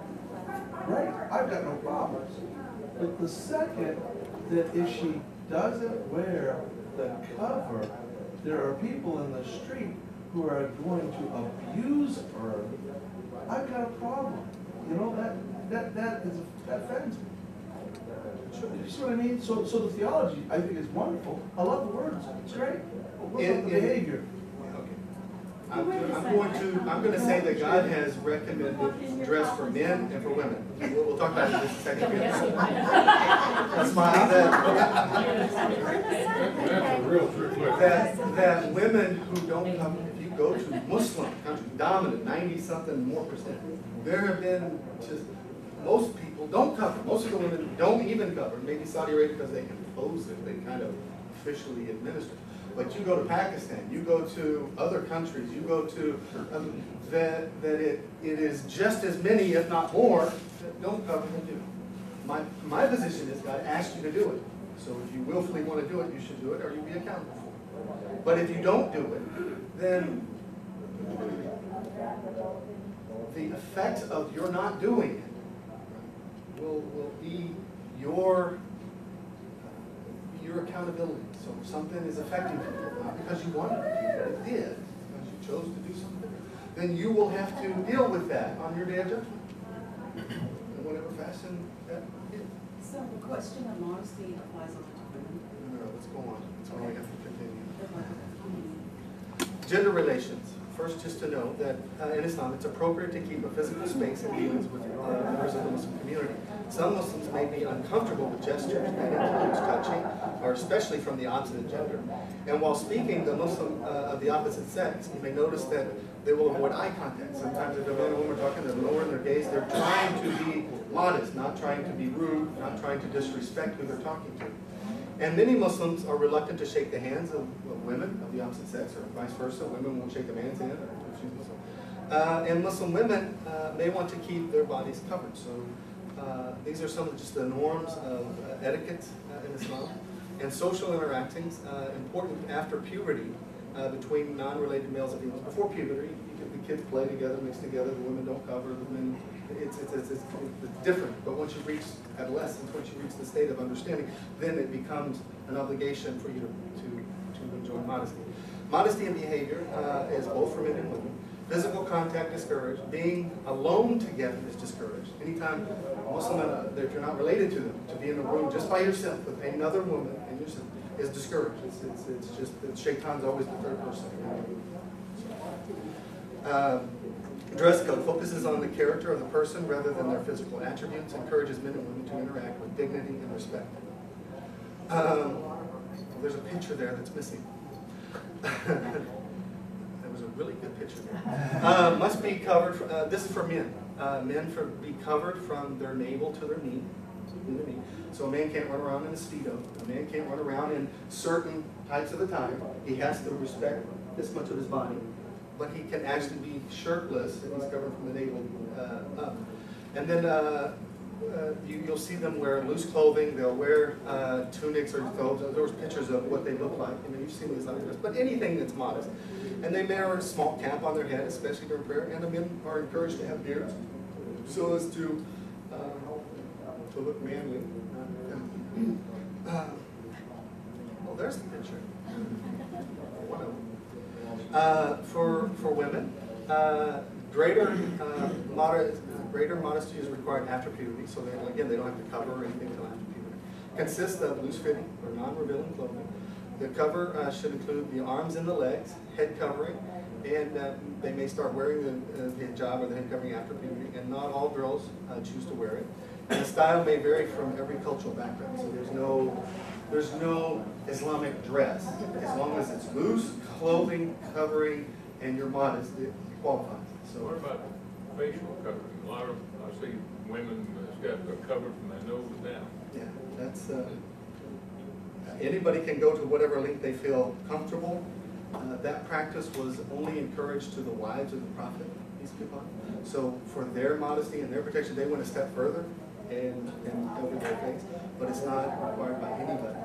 right, I've got no problems. But the second, that if she doesn't wear the cover, there are people in the street who are going to abuse her, I've got a problem. You know, that offends me. You see what I mean? So the theology, I think, is wonderful. I love the words. It's great. But what about the behavior? I'm going to say that God has recommended dress for men and for women. We'll talk about it in just a second. That's that women who don't come, if you go to Muslim country, dominant, 90-something more %, there have been just, most people don't cover. Most of the women don't even cover. Maybe Saudi Arabia because they impose it. They kind of officially administer. But you go to Pakistan, you go to other countries, you go to, that it is just as many, if not more, that don't cover than do. my position is God asked you to do it. So if you willfully want to do it, you should do it, or you'll be accountable for it. But if you don't do it, then the effect of your not doing it will be your accountability. So if something is affecting you, not because you wanted to, but it did, because you chose to do something, then you will have to deal with that on your day of judgment, in whatever fashion that is. So the question of modesty applies only to women? No, let's go on. That's why we have to continue. Gender relations. First, just to know that in Islam, it's appropriate to keep a physical space in dealings with members of the Muslim community. Some Muslims may be uncomfortable with gestures that includes touching, or especially from the opposite gender. And while speaking the Muslim of the opposite sex, you may notice that they will avoid eye contact. Sometimes if a man and woman are talking, they're lowering their gaze. They're trying to be modest, not trying to be rude, not trying to disrespect who they're talking to. And many Muslims are reluctant to shake the hands of women of the opposite sex, or vice versa. Women won't shake a man's hand if she's Muslim. And Muslim women may want to keep their bodies covered. So these are some of just the norms of etiquette in Islam. And social interactions, important after puberty, between non-related males and females. Before puberty, the kids play together, mix together, the women don't cover, the men, it's different. But once you reach adolescence, once you reach the state of understanding, then it becomes an obligation for you to enjoy modesty. Modesty in behavior is both for men and women. Physical contact discouraged. Being alone together is discouraged. Anytime Muslim, if you're not related to them, to be in a room just by yourself with another woman and yourself is discouraged. It's just that shaitan's always the third person. Dress code focuses on the character of the person rather than their physical attributes. Encourages men and women to interact with dignity and respect. There's a picture there that's missing. There was a really good picture there. Must be covered. This is for men. Men be covered from their navel to their knee. So a man can't run around in a Speedo. A man can't run around in certain types of attire. He has to respect this much of his body. But he can actually be shirtless and he's covered from the navel up. And then you'll see them wear loose clothing. They'll wear tunics or thobes. There's pictures of what they look like. I mean, you've seen these other dress, but anything that's modest. And they wear a small cap on their head, especially during prayer. And the men are encouraged to have beards so as to look manly. Well, there's the picture. One of them. For women, greater modesty is required after puberty, so they don't have to cover or anything until after puberty. Consists of loose-fitting or non-revealing clothing. The cover should include the arms and the legs, head covering, and they may start wearing the hijab or the head covering after puberty, and not all girls choose to wear it. And the style may vary from every cultural background, so there's no Islamic dress. As long as it's loose clothing, covering, and you're modest, it qualifies. So what about facial covering? A lot of, I see women that's got a cover from their nose down. yeah, that's anybody can go to whatever length they feel comfortable. That practice was only encouraged to the wives of the Prophet, peace be upon him. So for their modesty and their protection, they went a step further and cover their face, but it's not required by anybody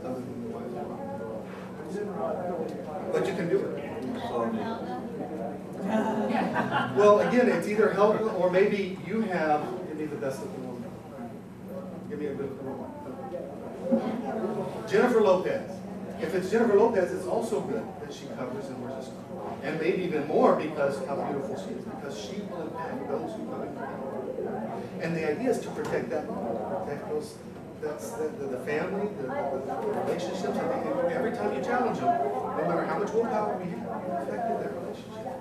other than the wives of the Prophet. But you can do it. Well, again, it's either helpful or maybe you have. Give me the best looking woman. Give me a good woman. Jennifer Lopez. If it's Jennifer Lopez, it's also good that she covers and wears a scarf. And maybe even more because how beautiful she is, because she will impact those who come in her house. And the idea is to protect that, protect those, that's the family, the relationships. And every time you challenge them, no matter how much willpower we have, it affected their relationship.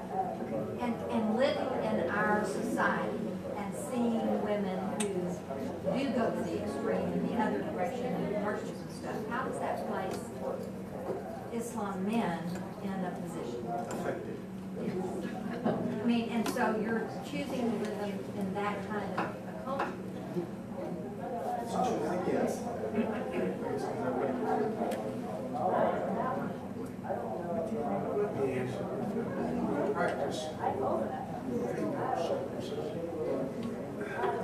And living in our society and seeing women who do go to the extreme in the other direction in commercials and stuff, how does that place Islam men in a position? Affected. Yes. I mean, and so you're choosing to live in that kind of a culture. So choosing yes. Practice.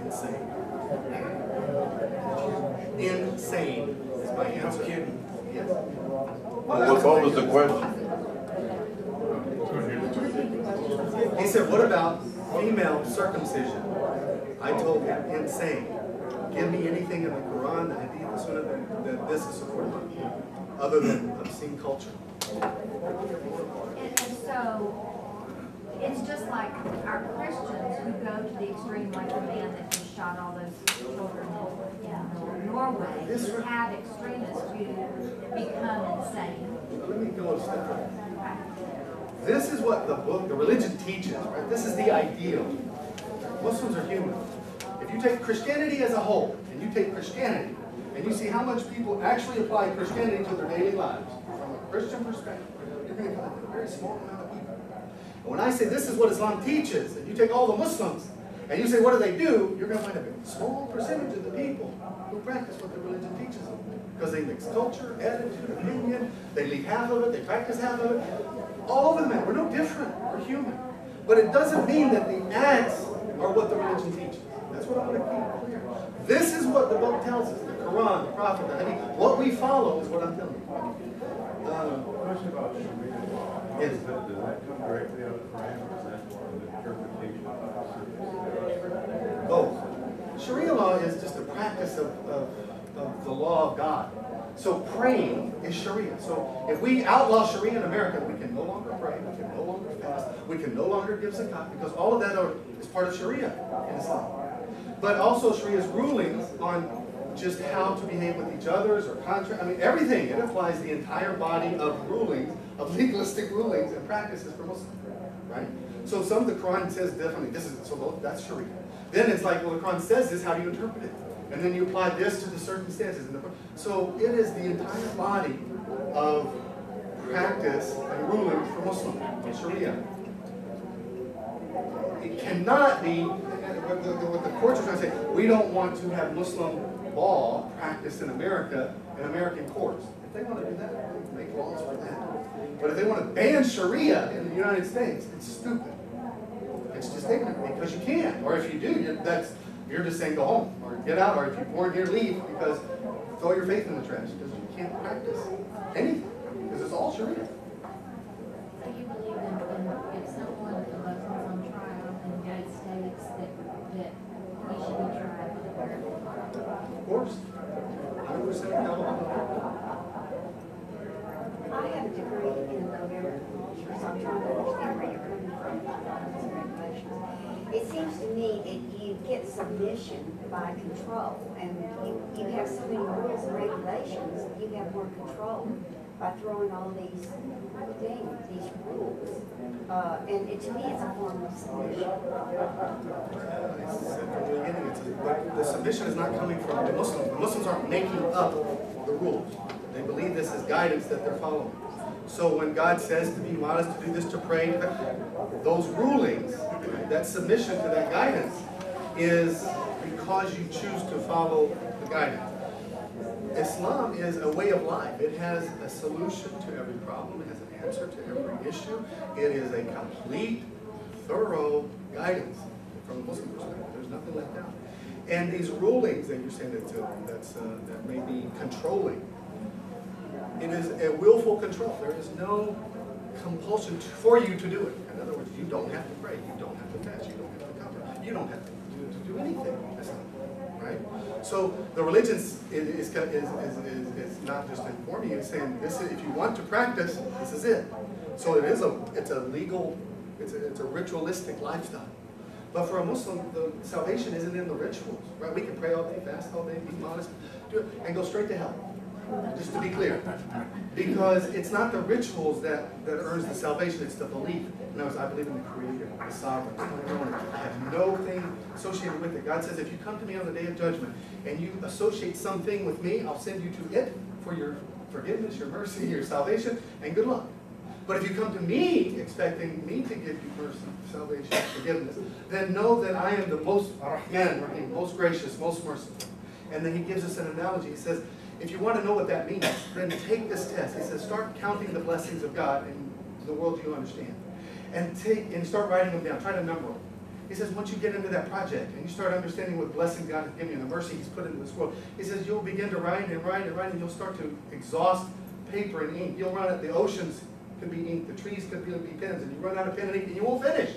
Insane. Insane is my answer. Yes. What was the question? He said, what about female circumcision? I told him, insane. Give me anything in the Quran, the Hadith, the Sunnah that this is supported by, other than obscene culture. And so, it's just like our Christians who go to the extreme, like the man that just shot all those children in Norway, who have extremists who become insane. Let me go a step further. This is what the book, the religion teaches, right? This is the ideal. Muslims are human. If you take Christianity as a whole, and you take Christianity, and you see how much people actually apply Christianity to their daily lives, from a Christian perspective, you're going to find a very small amount of people. And when I say this is what Islam teaches, and you take all the Muslims, and you say what do, you're going to find a very small percentage of the people who practice what the religion teaches them. Because they mix culture, attitude, opinion, they leave half of it, they practice half of it. All over the man, we're no different, we're human. But it doesn't mean that the acts are what the religion teaches. That's what I want to keep clear. This is what the book tells us, the Quran, the Prophet, the Hadith. What we follow is what I'm telling you. Question about Sharia. Yes. Does that come directly out of the Quran, or is that more of an interpretation of Both. Sharia law is just a practice of the law of God. So praying is Sharia. So if we outlaw Sharia in America, we can no longer pray, we can no longer fast, we can no longer give zakat, because all of that is part of Sharia in Islam. But also Sharia's rulings on just how to behave with each other or contract. I mean, everything. It applies the entire body of rulings, of legalistic rulings and practices for Muslims, right? So some of the Quran says definitely this is, so that's Sharia. Then it's like, well, the Quran says this, how do you interpret it? And then you apply this to the circumstances. So it is the entire body of practice and rulings for Muslims in Sharia. It cannot be, what the courts are trying to say, we don't want to have Muslim law practiced in America, in American courts. If they want to do that, they make laws for that. But if they want to ban Sharia in the United States, it's stupid. It's just ignorant, because you can't. Or if you do, you're just saying go home, or get out, or if you're born here, leave, because throw your faith in the trash, because you can't practice anything, because it's all Sharia. So you believe that if someone is on trial in the United States, that he should be tried with American law? Of course. 100% accountable. I have a degree in American culture, so I'm trying to understand where you're coming from about these regulations. It seems to me that you get submission by control, and you have so many rules and regulations, you have more control by throwing all these things, these rules. And to me, it's a form of submission. But the submission is not coming from the Muslims. The Muslims aren't making up the rules. They believe this is guidance that they're following. So when God says to be modest, to do this, to pray, those rulings, that submission to that guidance is because you choose to follow the guidance. Islam is a way of life. It has a solution to every problem. It has an answer to every issue. It is a complete, thorough guidance from a Muslim perspective. There's nothing left out. And these rulings that you're saying that may be controlling, it is a willful control. There is no compulsion for you to do it. In other words, you don't have to pray, you don't have to fast, you don't have to cover, you don't have to do anything. Right? So the religion is not just informing you, it's saying this is, if you want to practice, this is it. So it's a legal, it's a ritualistic lifestyle. But for a Muslim, the salvation isn't in the rituals, right? We can pray all day, fast all day, be modest, do it, and go straight to hell. Just to be clear. Because it's not the rituals that earns the salvation, it's the belief. In other words, I believe in the Creator, the Sovereign. I have no thing associated with it. God says, if you come to me on the day of judgment and you associate something with me, I'll send you to it for your forgiveness, your mercy, your salvation, and good luck. But if you come to me expecting me to give you mercy, salvation, forgiveness, then know that I am the most Rahman, most gracious, most merciful. And then he gives us an analogy. He says, if you want to know what that means, then take this test. He says, start counting the blessings of God in the world you understand. And start writing them down. Try to number them. He says, once you get into that project and you start understanding what blessing God has given you and the mercy He's put into this world, he says you'll begin to write and write and write, and you'll start to exhaust paper and ink. You'll run out, the oceans could be ink, the trees could be pens, and you run out of pen and ink and you won't finish.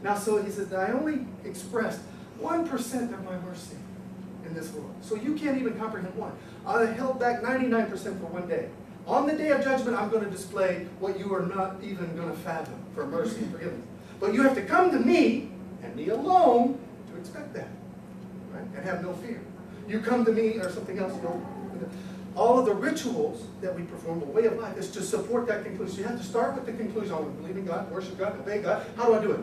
Now, so he says, I only expressed 1% of my mercy in this world. So you can't even comprehend one. I held back 99% for one day. On the day of judgment, I'm going to display what you are not even going to fathom for mercy and forgiveness. But you have to come to me, and me alone, to expect that. Right? And have no fear. You come to me or something else, all of the rituals that we perform, the way of life, is to support that conclusion. You have to start with the conclusion. I want to believe in God, worship God, obey God. How do I do it?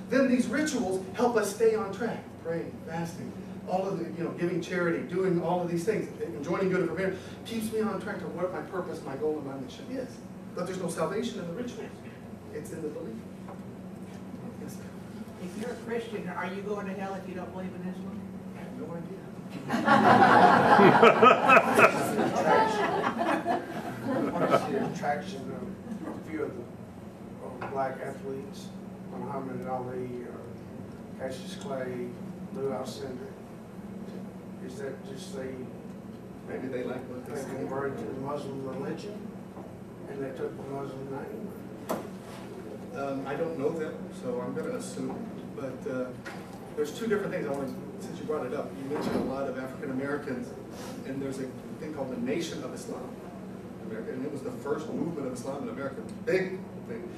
Then these rituals help us stay on track. Praying, fasting, all of the, giving charity, doing all of these things, enjoying good and preparing, keeps me on track to what my purpose, my goal, and my mission is. But there's no salvation in the rituals. It's in the belief. Yes, ma'am. If you're a Christian, are you going to hell if you don't believe in Islam? I have no idea. I want to see the attraction of a few of the black athletes, Muhammad Ali, Cassius Clay, Lou Alcindor. Is that just Maybe they like what they they see. converted to the Muslim religion and they took the Muslim name? I don't know them, so I'm going to assume. But there's two different things I want to, since you brought it up. You mentioned a lot of African Americans, and there's a thing called the Nation of Islam. And it was the first movement of Islam in America. Big thing.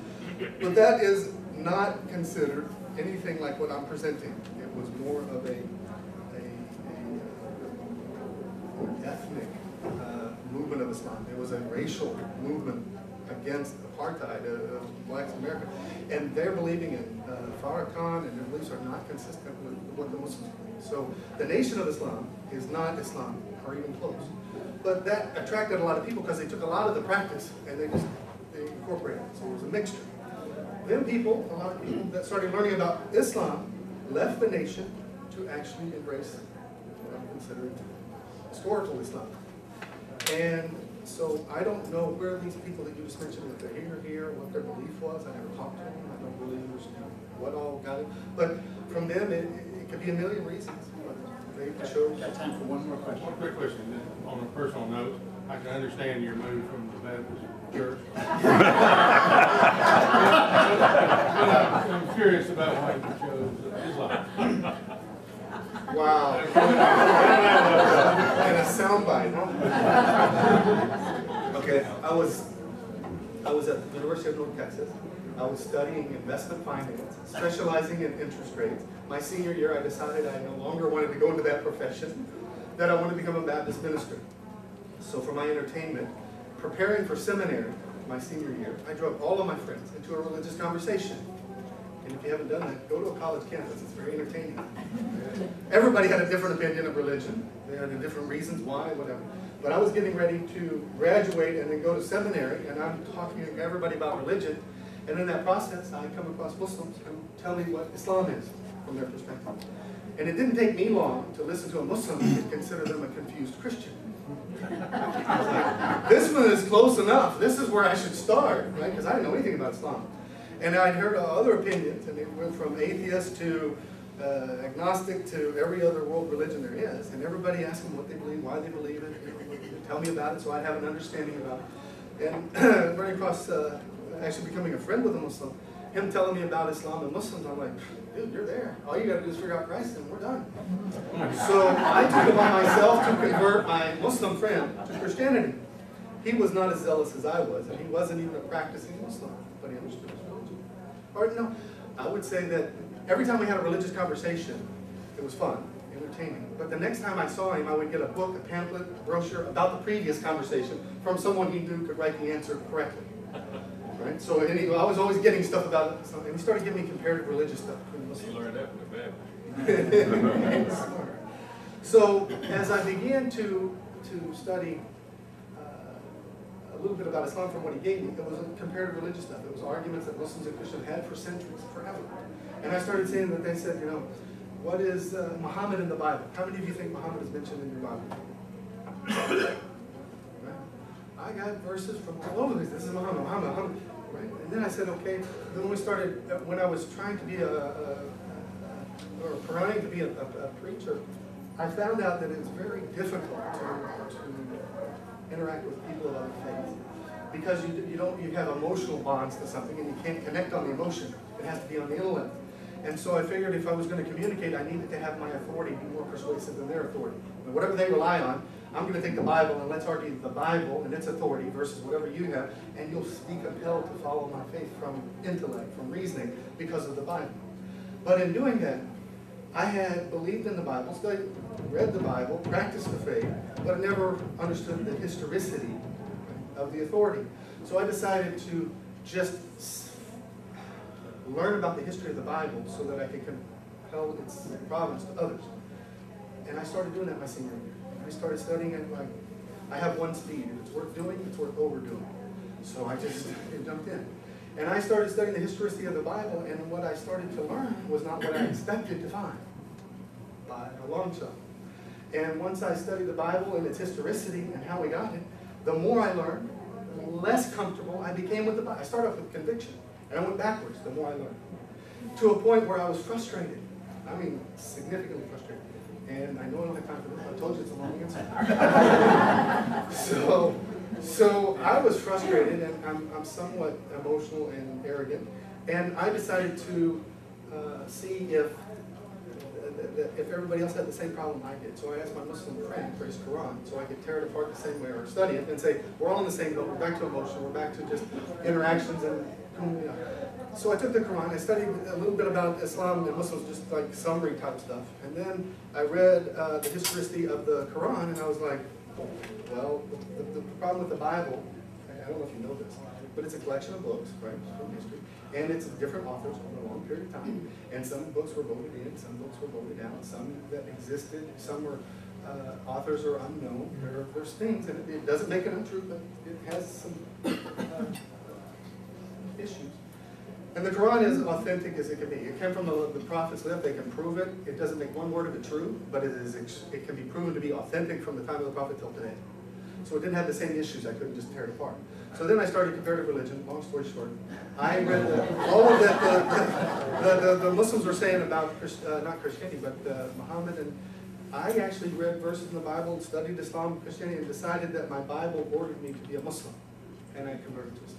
But that is not considered anything like what I'm presenting. It was more of an ethnic movement of Islam. It was a racial movement against apartheid of blacks in America. And they're believing in Farrakhan, and their beliefs are not consistent with what the Muslims believe. So the Nation of Islam is not Islam, or even close. But that attracted a lot of people because they took a lot of the practice and they incorporated it. So it was a mixture. Then a lot of people that started learning about Islam left the nation to actually embrace what I'm considering historical Islam. And so I don't know where these people that you just mentioned, if they're here, what their belief was. I never talked to them. I don't really understand what all got it. But from them, it could be a million reasons. They chose. Got time for one more question. One quick question, on a personal note. I can understand your move from the Baptist church. I'm curious about why you chose Islam. Wow. And a soundbite, huh? Okay, I was at the University of North Texas. I was studying investment finance, specializing in interest rates. My senior year, I decided I no longer wanted to go into that profession, that I wanted to become a Baptist minister. So for my entertainment, preparing for seminary, my senior year, I drove all of my friends into a religious conversation. And if you haven't done that, go to a college campus. It's very entertaining. Everybody had a different opinion of religion. They had different reasons why, whatever. But I was getting ready to graduate and then go to seminary, and I'm talking to everybody about religion. And in that process, I come across Muslims who tell me what Islam is from their perspective. And it didn't take me long to listen to a Muslim and consider them a confused Christian. I was like, this one is close enough. This is where I should start, right? Because I didn't know anything about Islam. And I'd heard other opinions, and it went from atheist to agnostic to every other world religion there is. And everybody asked them what they believe, why they believe it, tell me about it, so I'd have an understanding about it. And running across actually becoming a friend with a Muslim, him telling me about Islam and Muslims, I'm like, dude, you're there. All you got to do is figure out Christ and we're done. So I took it upon myself to convert my Muslim friend to Christianity. He was not as zealous as I was, and he wasn't even a practicing Muslim, but he understood his religion. Or no, I would say that every time we had a religious conversation, it was fun, entertaining. But the next time I saw him, I would get a book, a pamphlet, a brochure about the previous conversation from someone he knew could write the answer correctly. Right? So I was always getting stuff about it, and he started giving me comparative religious stuff. You learned that from the Baptist. So as I began to study a little bit about Islam from what he gave me, it was comparative religious stuff. It was arguments that Muslims and Christians had for centuries, forever. And I started seeing that they said, what is Muhammad in the Bible? How many of you think Muhammad is mentioned in your Bible? I got verses from all over this. This is Muhammad, Muhammad. Right? And then I said, okay. Then we started, when I was trying to be a or trying to be a preacher, I found out that it's very difficult to interact with people of other faiths. Because you have emotional bonds to something and you can't connect on the emotion. It has to be on the intellect. And so I figured if I was going to communicate, I needed to have my authority be more persuasive than their authority. And whatever they rely on, I'm going to take the Bible and let's argue the Bible and its authority versus whatever you have, and you'll be compelled to follow my faith from intellect, from reasoning, because of the Bible. But in doing that, I had believed in the Bible, studied, read the Bible, practiced the faith, but I never understood the historicity of the authority. So I decided to just learn about the history of the Bible so that I could compel its providence to others. And I started doing that my senior year. I started studying it like, I have one speed. If it's worth doing, it's worth overdoing. So I just jumped in. And I started studying the historicity of the Bible, and what I started to learn was not what I expected to find, by a long shot. And once I studied the Bible and its historicity and how we got it, the more I learned, the less comfortable I became with the Bible. I started off with conviction, and I went backwards the more I learned, to a point where I was frustrated. I mean, significantly frustrated. And I know I don't have time for this. I told you it's a long answer. So I was frustrated, and I'm somewhat emotional and arrogant. And I decided to see if everybody else had the same problem I did. So I asked my Muslim friend for his Quran, so I could tear it apart the same way or study it and say, we're all in the same boat. We're back to emotion. We're back to just interactions and who we are. So I took the Quran, I studied a little bit about Islam and Muslims, just like summary type stuff. And then I read the historicity of the Quran, and I was like, well, the problem with the Bible, I don't know if you know this, but it's a collection of books, right, from history, and it's different authors over a long period of time. And some books were voted in, some books were voted out, some that existed, some were authors are unknown. There's things, and it doesn't make it untrue, but it has some issues. And the Quran is authentic as it can be. It came from the prophets lived. They can prove it. It doesn't make one word of it true, but it can be proven to be authentic from the time of the prophet till today. So it didn't have the same issues. I couldn't just tear it apart. So then I started comparative religion. Long story short, I read all of that the Muslims were saying about not Christianity, but Muhammad. And I actually read verses in the Bible, studied Islam, Christianity, and decided that my Bible ordered me to be a Muslim. And I converted to Islam.